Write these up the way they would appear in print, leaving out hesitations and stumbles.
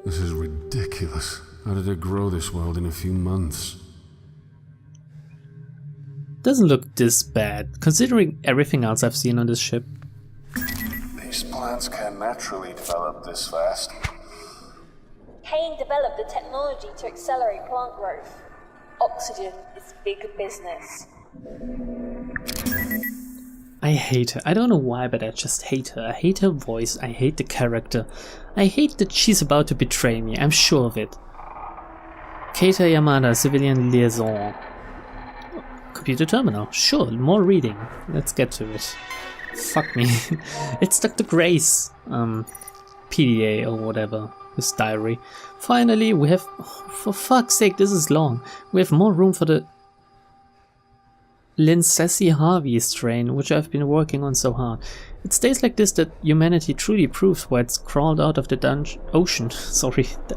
This is ridiculous. How did it grow this world in a few months? Doesn't look this bad, considering everything else I've seen on this ship. These plants can't naturally develop this fast. Kane developed the technology to accelerate plant growth. Oxygen is big business. I hate her. I don't know why, but I just hate her. I hate her voice. I hate the character. I hate that she's about to betray me. I'm sure of it. Keita Yamada, Civilian Liaison. Computer terminal. Sure, more reading. Let's get to it. Fuck me. It's Dr. Grace. PDA or whatever. His diary. Finally, we have... Oh, for fuck's sake, this is long. We have more room for the Lincesi Harvey strain, which I've been working on so hard. It's days like this that humanity truly proves why it's crawled out of the the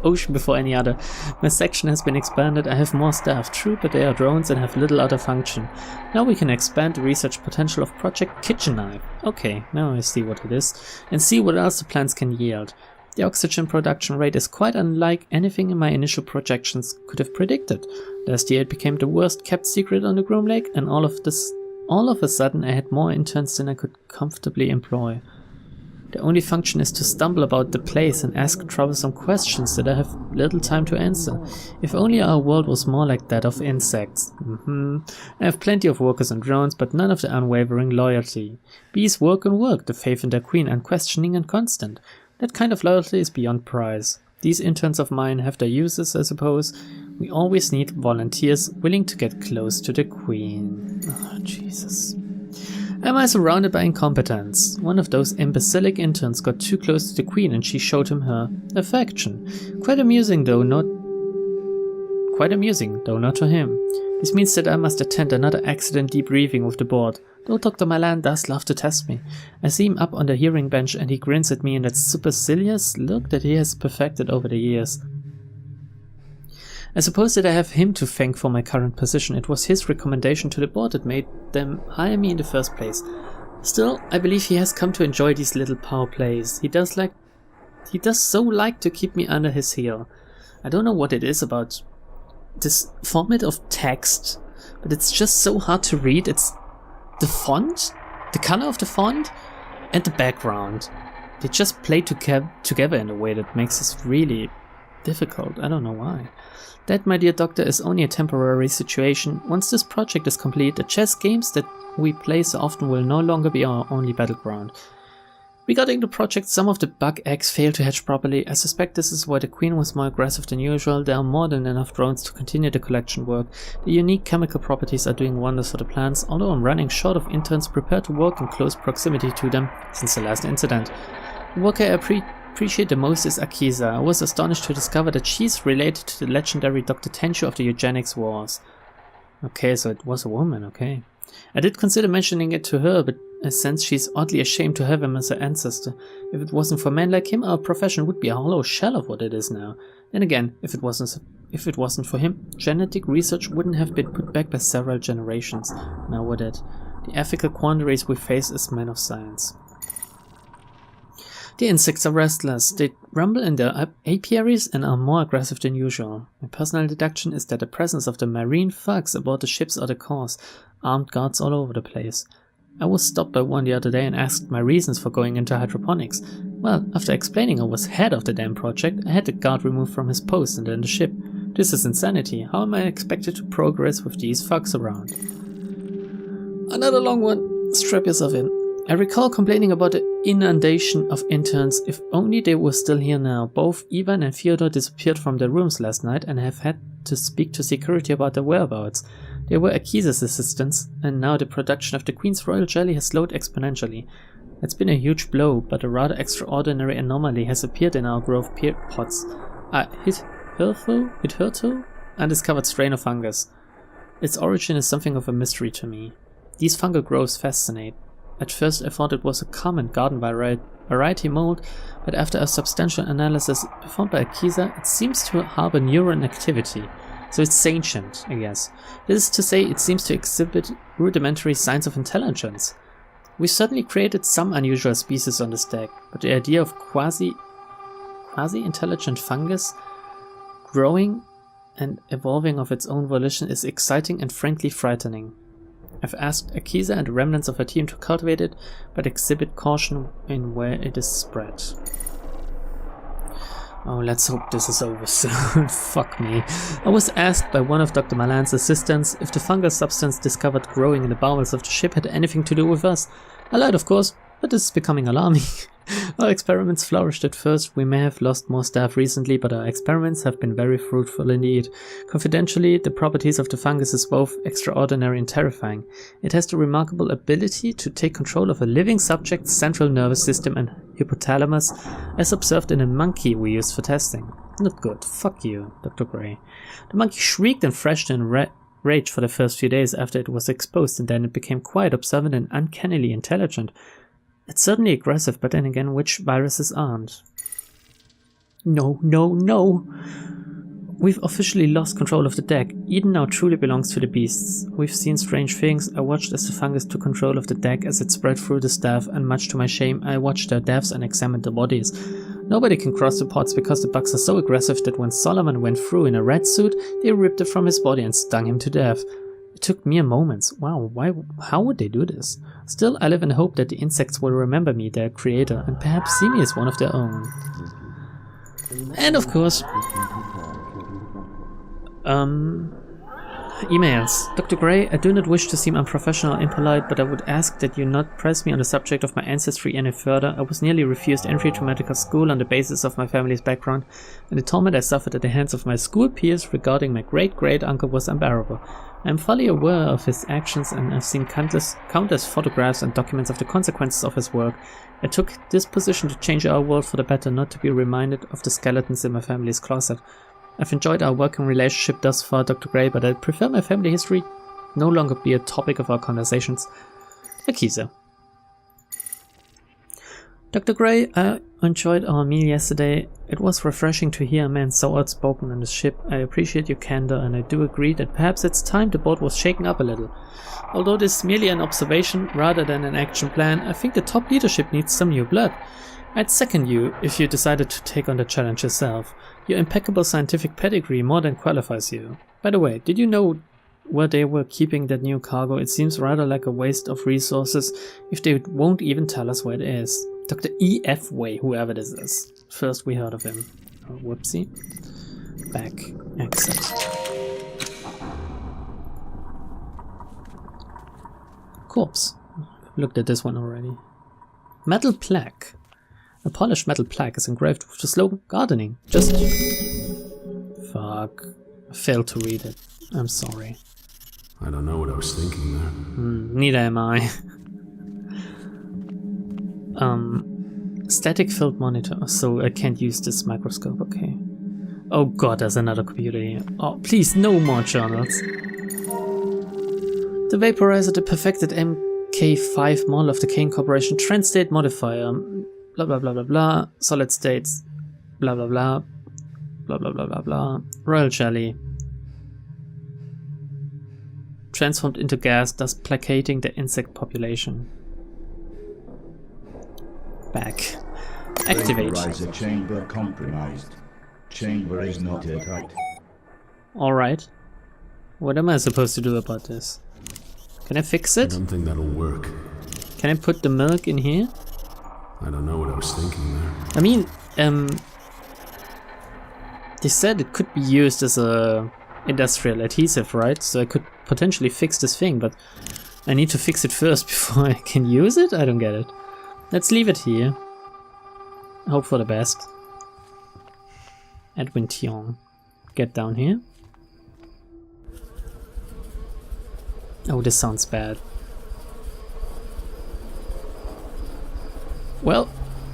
ocean before any other. My section has been expanded, I have more staff, true, but they are drones and have little other function. Now we can expand the research potential of Project Kitchen Knife. Okay, now I see what it is, and see what else the plants can yield. The oxygen production rate is quite unlike anything in my initial projections could have predicted. Last year it became the worst kept secret on the Groom Lake, and all of a sudden I had more interns than I could comfortably employ. The only function is to stumble about the place and ask troublesome questions that I have little time to answer. If only our world was more like that of insects. I have plenty of workers and drones, but none of the unwavering loyalty. Bees work and work, the faith in their queen unquestioning and constant. That kind of loyalty is beyond price. These interns of mine have their uses, I suppose. We always need volunteers willing to get close to the queen. Oh, Jesus. Am I surrounded by incompetence? One of those imbecilic interns got too close to the queen and she showed him her affection. Quite amusing though not to him. This means that I must attend another accident debriefing with the board. Though Dr. Malan does love to test me. I see him up on the hearing bench and he grins at me in that supercilious look that he has perfected over the years. I suppose that I have him to thank for my current position. It was his recommendation to the board that made them hire me in the first place. Still, I believe he has come to enjoy these little power plays. He does so like to keep me under his heel. I don't know what it is about this format of text, but it's just so hard to read. It's the font, the color of the font, and the background. They just play together in a way that makes this really difficult. I don't know why. That, my dear doctor, is only a temporary situation. Once this project is complete, the chess games that we play so often will no longer be our only battleground. Regarding the project, some of the bug eggs failed to hatch properly. I suspect this is why the queen was more aggressive than usual. There are more than enough drones to continue the collection work. The unique chemical properties are doing wonders for the plants, although I'm running short of interns prepared to work in close proximity to them since the last incident. The worker I appreciate the most is Akiza. I was astonished to discover that she's related to the legendary Dr. Tenshu of the eugenics wars. Okay, so it was a woman, okay. I did consider mentioning it to her, but I sense she's oddly ashamed to have him as her ancestor. If it wasn't for men like him, our profession would be a hollow shell of what it is now. Then again, if it wasn't for him, genetic research wouldn't have been put back by several generations. Now would it? The ethical quandaries we face as men of science. The insects are restless. They rumble in their apiaries and are more aggressive than usual. My personal deduction is that the presence of the marine thugs aboard the ships are the cause. Armed guards all over the place. I was stopped by one the other day and asked my reasons for going into hydroponics. Well, after explaining I was head of the damn project, I had the guard removed from his post and then the ship. This is insanity. How am I expected to progress with these thugs around? Another long one. Strap yourself in. I recall complaining about the inundation of interns. If only they were still here now. Both Ivan and Fyodor disappeared from their rooms last night and I have had to speak to security about their whereabouts. They were Akiza's assistants, and now the production of the Queen's Royal Jelly has slowed exponentially. It's been a huge blow, but a rather extraordinary anomaly has appeared in our growth pots. Hitherto undiscovered strain of fungus. Its origin is something of a mystery to me. These fungal growths fascinate. At first I thought it was a common garden variety mold, but after a substantial analysis performed by Akiza, it seems to harbor neuron activity. So it's sentient, I guess. This is to say, it seems to exhibit rudimentary signs of intelligence. We certainly created some unusual species on the stack, but the idea of quasi-intelligent fungus growing and evolving of its own volition is exciting and frankly frightening. I've asked Akiza and the remnants of her team to cultivate it, but exhibit caution in where it is spread. Oh, let's hope this is over soon. Fuck me. I was asked by one of Dr. Malan's assistants if the fungus substance discovered growing in the bowels of the ship had anything to do with us. I lied, of course, but this is becoming alarming. Our experiments flourished at first. We may have lost more staff recently, but our experiments have been very fruitful indeed. Confidentially, the properties of the fungus is both extraordinary and terrifying. It has the remarkable ability to take control of a living subject's central nervous system and hypothalamus, as observed in a monkey we used for testing. Not good. Fuck you, Dr. Gray. The monkey shrieked and thrashed in rage for the first few days after it was exposed, and then it became quite observant and uncannily intelligent. It's certainly aggressive, but then again, which viruses aren't? No, no, no! We've officially lost control of the deck. Eden now truly belongs to the beasts. We've seen strange things. I watched as the fungus took control of the deck as it spread through the staff, and much to my shame, I watched their deaths and examined their bodies. Nobody can cross the pods because the bugs are so aggressive that when Solomon went through in a red suit, they ripped it from his body and stung him to death. It took mere moments. Wow, how would they do this? Still, I live in hope that the insects will remember me, their creator, and perhaps see me as one of their own. And of course, emails. Dr. Gray, I do not wish to seem unprofessional or impolite, but I would ask that you not press me on the subject of my ancestry any further. I was nearly refused entry to medical school on the basis of my family's background, and the torment I suffered at the hands of my school peers regarding my great-great-uncle was unbearable. I am fully aware of his actions, and I've seen countless photographs and documents of the consequences of his work. I took this position to change our world for the better, not to be reminded of the skeletons in my family's closet. I've enjoyed our working relationship thus far, Dr. Gray, but I prefer my family history no longer be a topic of our conversations. Akiza. Dr. Gray, I enjoyed our meal yesterday. It was refreshing to hear a man so outspoken on the ship. I appreciate your candor, and I do agree that perhaps it's time the board was shaken up a little. Although this is merely an observation rather than an action plan, I think the top leadership needs some new blood. I'd second you if you decided to take on the challenge yourself. Your impeccable scientific pedigree more than qualifies you. By the way, did you know where they were keeping that new cargo? It seems rather like a waste of resources if they won't even tell us where it is. Dr. E.F. Way, whoever this is. First we heard of him. Oh, whoopsie. Back. Exit. Corpse. Looked at this one already. Metal plaque. A polished metal plaque is engraved with the slogan gardening. Just... Fuck. I failed to read it. I'm sorry. I don't know what I was thinking there. Neither am I. Static field monitor, so I can't use this microscope, okay. Oh god, there's another computer here. Oh, please, no more journals. The vaporizer, the perfected MK5 model of the Kane Corporation, trend state modifier, blah blah blah blah blah, solid states, blah blah blah, blah blah blah blah blah, royal jelly. Transformed into gas, thus placating the insect population. Back. Activate. Vaporizer chamber compromised. Chamber is not airtight. Alright. What am I supposed to do about this? Can I fix it? I don't think that'll work. Can I put the milk in here? I don't know what I was thinking there. I mean, they said it could be used as a industrial adhesive, right? So I could potentially fix this thing, but I need to fix it first before I can use it? I don't get it. Let's leave it here. Hope for the best. Edwin Tiong. Get down here. Oh, this sounds bad. Well,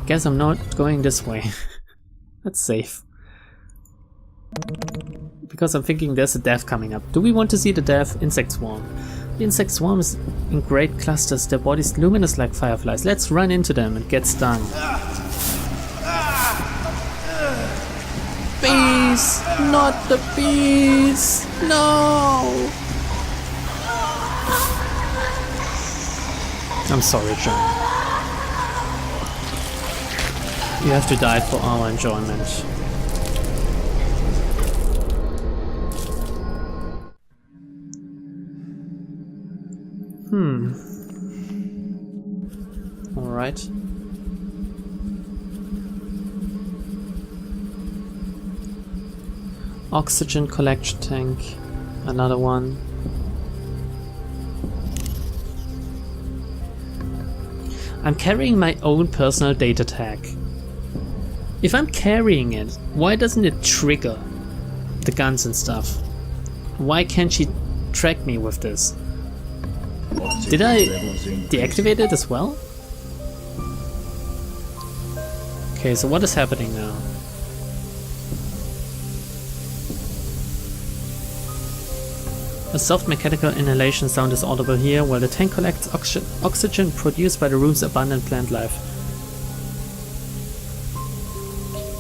guess I'm not going this way. That's safe. Because I'm thinking there's a death coming up. Do we want to see the death? Insect swarm. The insect swarm is in great clusters, their bodies luminous like fireflies. Let's run into them and get stung. Bees! Not the bees! No! I'm sorry, John. You have to die for our enjoyment. Alright. Oxygen collection tank. Another one. I'm carrying my own personal data tag. If I'm carrying it, why doesn't it trigger the guns and stuff? Why can't she track me with this? Did I deactivate it as well? Okay, so what is happening now? A soft mechanical inhalation sound is audible here, while the tank collects oxygen produced by the room's abundant plant life.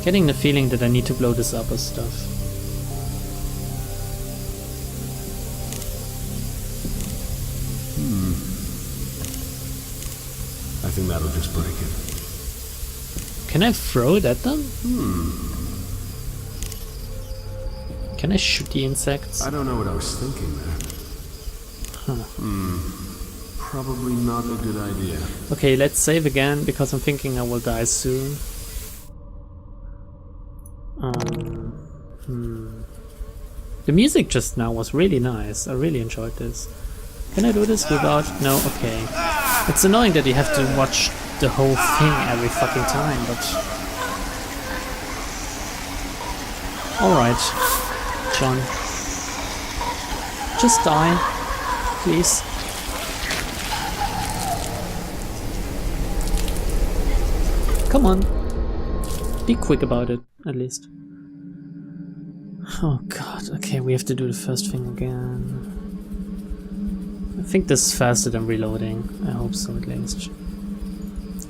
Getting the feeling that I need to blow this up or stuff. I think that'll just break it. Can I throw it at them? Can I shoot the insects? I don't know what I was thinking there. Probably not a good idea. Okay, let's save again, because I'm thinking I will die soon. The music just now was really nice. I really enjoyed this. Can I do this without... No, okay. It's annoying that you have to watch the whole thing every fucking time, but... Alright, John. Just die, please. Come on. Be quick about it, at least. Oh god, okay, we have to do the first thing again. I think this is faster than reloading. I hope so, at least.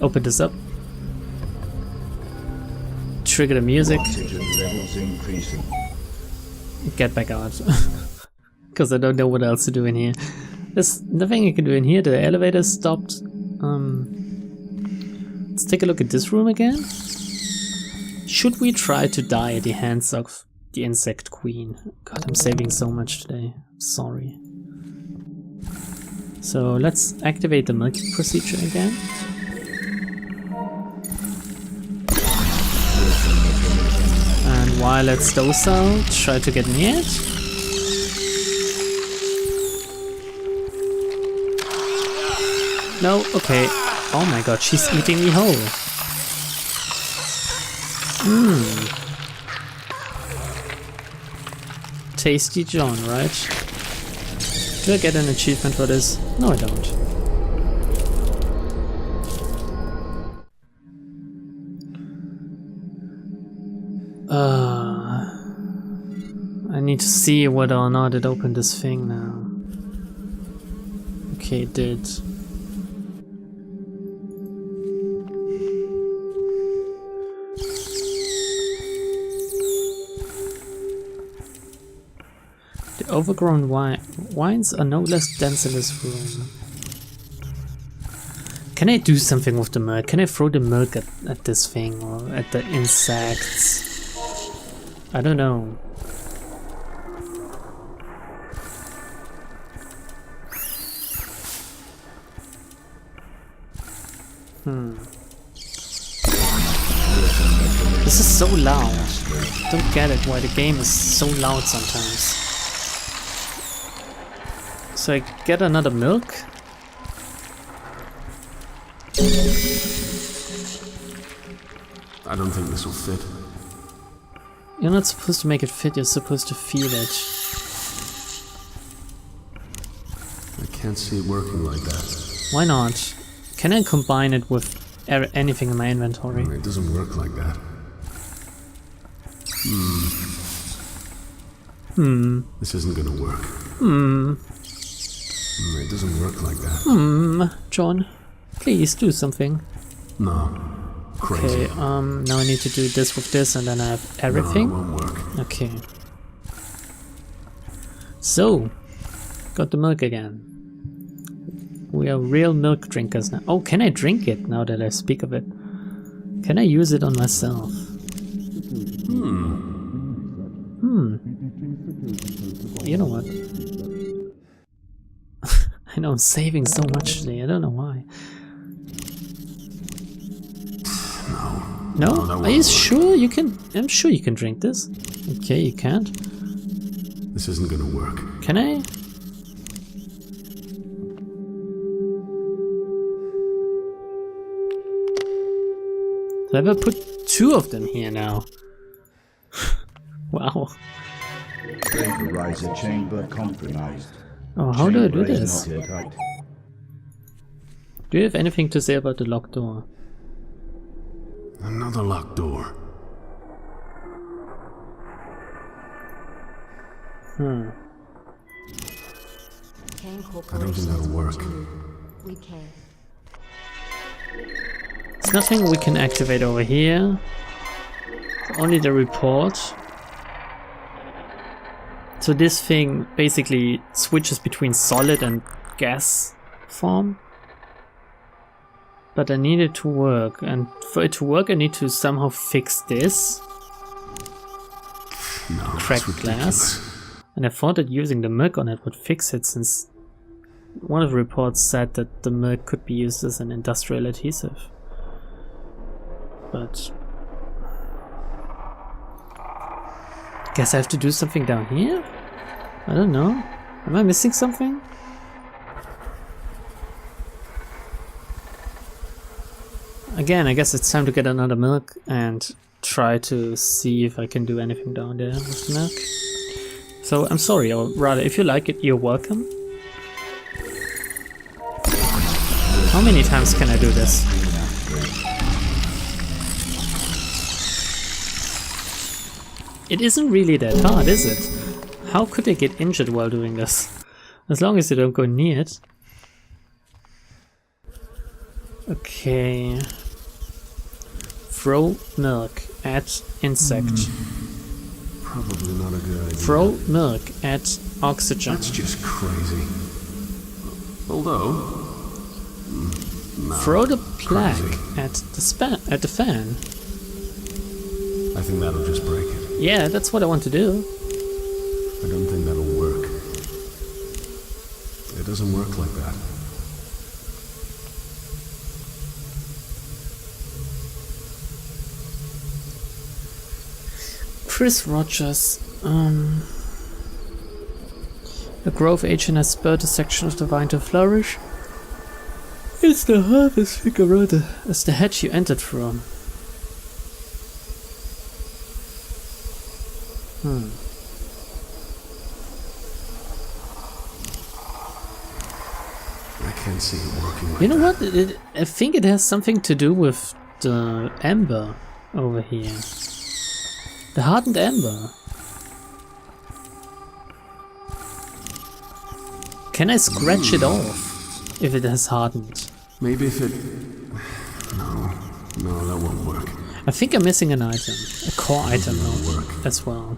Open this up. Trigger the music. Levels increasing. Get back out. Because I don't know what else to do in here. There's nothing I can do in here. The elevator stopped. Let's take a look at this room again. Should we try to die at the hands of the insect queen? God, I'm saving so much today. Sorry. So let's activate the milking procedure again. And while it's docile, try to get near it. No, okay. Oh my god, she's eating me whole. Tasty John, right? Do I get an achievement for this? No, I don't. I need to see whether or not it opened this thing now. Okay, it did. The overgrown vines are no less dense in this room. Can I do something with the milk? Can I throw the milk at this thing or at the insects? I don't know. This is so loud. Don't get it why the game is so loud sometimes. So I get another milk. I don't think this will fit. You're not supposed to make it fit, you're supposed to feel it. I can't see it working like that. Why not? Can I combine it with anything in my inventory? It doesn't work like that. This isn't gonna work. It doesn't work like that. John, please do something. No. Crazy. Okay, now I need to do this with this and then I have everything. No, it won't work. Okay. So, got the milk again. We are real milk drinkers now. Oh, can I drink it now that I speak of it? Can I use it on myself? You know what? I know I'm saving so much today, I don't know why. No? that Are you won't sure you can? I'm sure you can drink this. Okay, you can't. This isn't gonna work. Can I? So I ever put 2 of them here now? Wow. Vaporizer chamber compromised. Oh, how do I do Chamber is this? not airtight. Do you have anything to say about the locked door? Another locked door. Kane I don't think that'll work. We care. There's nothing we can activate over here. Only the report. So this thing basically switches between solid and gas form. But I need it to work, and for it to work I need to somehow fix this. No, Cracked that's glass. ridiculous. And I thought that using the milk on it would fix it, since one of the reports said that the milk could be used as an industrial adhesive. But guess I have to do something down here? I don't know. Am I missing something? Again, I guess it's time to get another milk and try to see if I can do anything down there with the milk. So I'm sorry, or rather, if you like it, you're welcome. How many times can I do this? It isn't really that hard, is it? How could I get injured while doing this? As long as you don't go near it. Okay. Throw milk at insect. Probably not a good idea. Throw milk at oxygen. That's just crazy. Although... no, Throw the plug crazy. at the fan. I think that'll just break it. Yeah, that's what I want to do. I don't think that'll work. It doesn't work like that. Chris Rogers. The growth agent has spurred a section of the vine to flourish. It's the harvest figure as the hedge you entered from. I can't see it working like You know that. what? I think it has something to do with the amber over here. The hardened amber. Can I scratch it off if it has hardened? Maybe if it... No, that won't work. I think I'm missing an item. A core item That'll work. as well.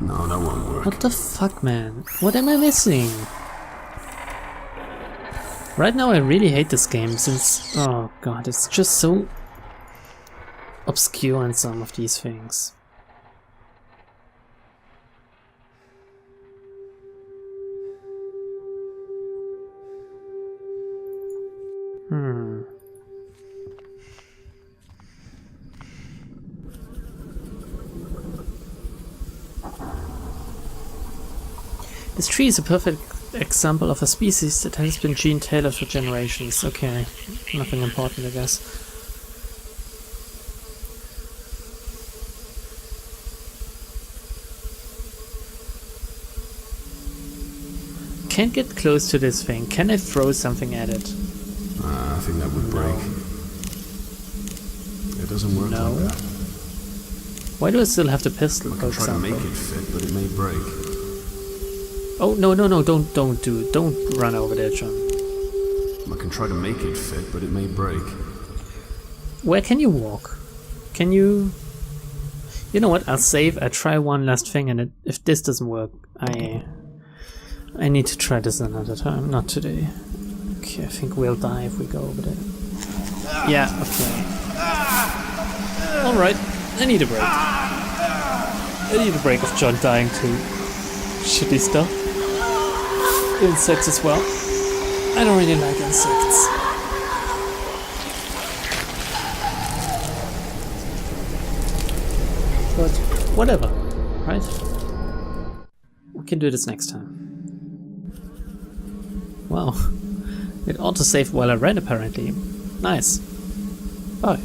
No, that won't work. What the fuck, man? What am I missing? Right now I really hate this game since... oh god, it's just so obscure in some of these things. This tree is a perfect example of a species that has been gene-tailored for generations. Okay, nothing important, I guess. Can't get close to this thing. Can I throw something at it? I think that would break. It doesn't work No. like that. Why do I still have the pistol, I for can try to example? make it fit, but it may break. Oh, no, don't run over there, John. I can try to make it fit, but it may break. Where can you walk? Can you... You know what, I'll save, I try one last thing, and if this doesn't work, I need to try this another time, not today. Okay, I think we'll die if we go over there. Yeah, okay. Alright, I need a break. I need a break of John dying to shitty stuff. Insects as well. I don't really like insects. But whatever, right? We can do this next time. Wow. It autosaved while I ran apparently. Nice. Bye.